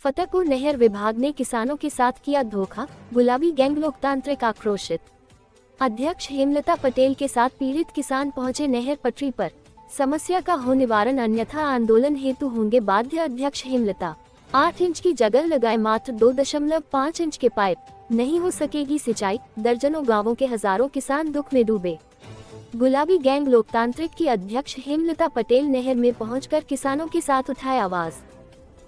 फतेहपुर नहर विभाग ने किसानों के साथ किया धोखा, गुलाबी गैंग लोकतांत्रिक आक्रोशित। अध्यक्ष हेमलता पटेल के साथ पीड़ित किसान पहुंचे नहर पटरी पर, समस्या का हो निवारण अन्यथा आंदोलन हेतु होंगे बाध्य। अध्यक्ष हेमलता 8 इंच की जगह लगाए मात्र 2.5 इंच के पाइप, नहीं हो सकेगी सिंचाई, दर्जनों गांवों के हजारों किसान दुख में डूबे। गुलाबी गैंग लोकतांत्रिक की अध्यक्ष हेमलता पटेल नहर में पहुंचकर किसानों के साथ उठाए आवाज,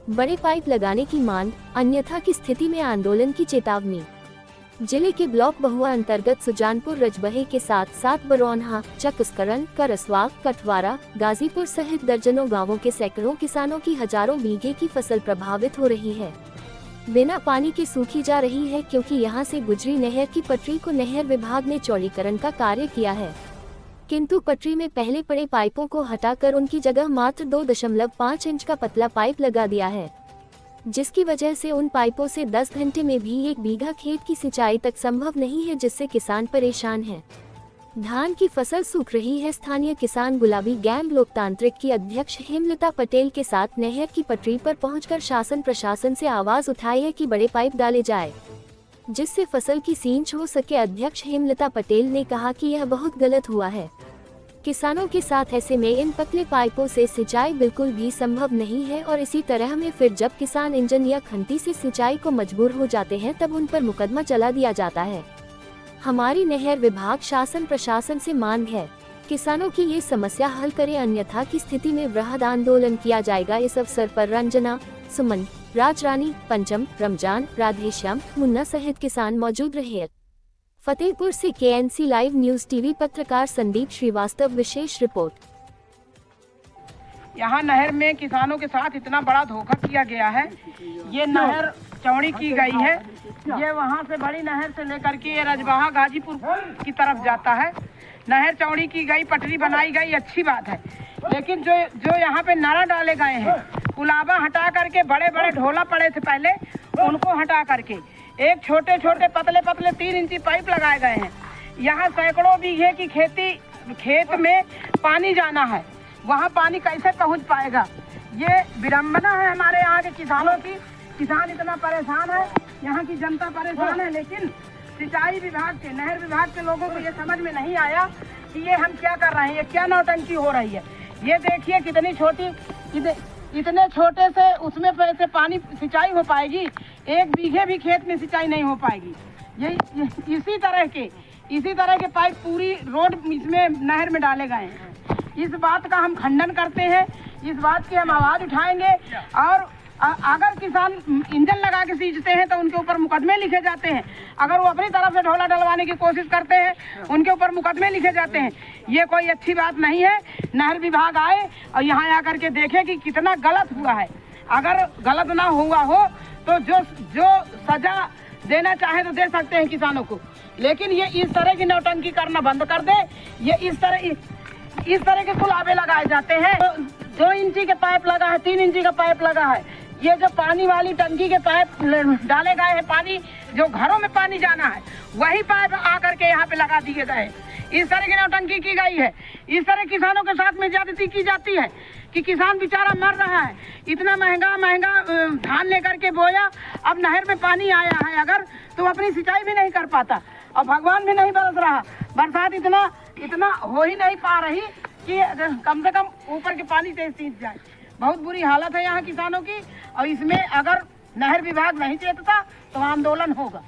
बड़े पाइप लगाने की मांग, अन्यथा की स्थिति में आंदोलन की चेतावनी। जिले के ब्लॉक बहुआ अंतर्गत सुजानपुर रजबहे के साथ बरौन्हा, चकस्करन, करसवाग, कठवारा, गाजीपुर सहित दर्जनों गांवों के सैकड़ों किसानों की हजारों बीघे की फसल प्रभावित हो रही है, बिना पानी के सूखी जा रही है, क्योंकि यहां से गुजरी नहर की पटरी को नहर विभाग ने चौड़ीकरण का कार्य किया है, किंतु पटरी में पहले पड़े पाइपों को हटाकर उनकी जगह मात्र 2.5 इंच का पतला पाइप लगा दिया है, जिसकी वजह से उन पाइपों से 10 घंटे में भी 1 बीघा खेत की सिंचाई तक संभव नहीं है, जिससे किसान परेशान हैं। धान की फसल सूख रही है। स्थानीय किसान गुलाबी गैंग लोकतांत्रिक की अध्यक्ष हेमलता पटेल के साथ नहर की पटरी पर पहुंचकर शासन प्रशासन से आवाज उठाई है कि बड़े पाइप डाले जाए, जिससे फसल की सींच हो सके। अध्यक्ष हेमलता पटेल ने कहा कि यह बहुत गलत हुआ है, किसानों के साथ ऐसे में इन पतले पाइपों से सिंचाई बिल्कुल भी संभव नहीं है, और इसी तरह में फिर जब किसान इंजन या खंती से सिंचाई को मजबूर हो जाते हैं तब उन पर मुकदमा चला दिया जाता है। हमारी नहर विभाग शासन प्रशासन से मांग है, किसानों की ये समस्या हल करे, अन्यथा की स्थिति में वृहद आंदोलन किया जाएगा। इस अवसर पर रंजना, सुमन, राजरानी, पंचम, रमजान, राधेश्याम, मुन्ना सहित किसान मौजूद रहे। फतेहपुर से KNC लाइव न्यूज टीवी पत्रकार संदीप श्रीवास्तव, विशेष रिपोर्ट। यहाँ नहर में किसानों के साथ इतना बड़ा धोखा किया गया है। ये नहर चौड़ी की गई है, ये वहाँ से बड़ी नहर से लेकर के ये रजबहा गाजीपुर की तरफ जाता है। नहर चौड़ी की गई, पटरी बनाई गई, अच्छी बात है, लेकिन जो यहाँ पे नाला डाले गए हैं, कुलाबा हटा करके बड़े बड़े ढोला पड़े थे पहले, उनको हटा करके एक छोटे छोटे पतले 3 इंची पाइप लगाए गए हैं। यहाँ सैकड़ों बीघे की खेत में पानी जाना है, वहाँ पानी कैसे पहुँच पाएगा? ये विडम्बना है हमारे यहाँ के किसानों की। किसान इतना परेशान है, यहाँ की जनता परेशान है, लेकिन सिंचाई विभाग के, नहर विभाग के लोगों को ये समझ में नहीं आया कि ये हम क्या कर रहे हैं, ये क्या नौटंकी हो रही है। ये देखिए कितनी छोटी, इतने छोटे से उसमें से पानी सिंचाई हो पाएगी? 1 बीघे भी खेत में सिंचाई नहीं हो पाएगी। ये इसी तरह के पाइप पूरी रोड इसमें नहर में डाले गए हैं। इस बात का हम खंडन करते हैं, इस बात की हम आवाज उठाएंगे, और अगर किसान इंजन लगा के सींचते हैं तो उनके ऊपर मुकदमे लिखे जाते हैं। अगर वो अपनी तरफ से ढोला डलवाने की कोशिश करते हैं, उनके ऊपर मुकदमे लिखे जाते हैं। ये कोई अच्छी बात नहीं है। नहर विभाग आए और यहाँ आकर के देखे कि कितना गलत हुआ है। अगर गलत ना हुआ हो तो जो सजा देना चाहे तो दे सकते हैं किसानों को, लेकिन ये इस तरह की नौटंकी करना बंद कर दे। ये इस तरह के कुलाबे लगाए जाते हैं। 2 इंची के पाइप लगा है, 3 इंची का पाइप लगा है। ये जो पानी वाली टंकी के पाइप डाले गए हैं, पानी जो घरों में पानी जाना है, वही पाइप आकर के यहाँ पे लगा दिए गए। इस तरह की नौटंकी की गई है। इस तरह किसानों के साथ में ज्यादती की जाती है कि किसान बेचारा मर रहा है। इतना महंगा धान लेकर के बोया, अब नहर में पानी आया है अगर, तो अपनी सिंचाई भी नहीं कर पाता, और भगवान भी नहीं बरस रहा। बरसात इतना हो ही नहीं पा रही कि कम से कम ऊपर के पानी से सींच जाए। बहुत बुरी हालत है यहाँ किसानों की, और इसमें अगर नहर विभाग नहीं चेतता तो आंदोलन होगा।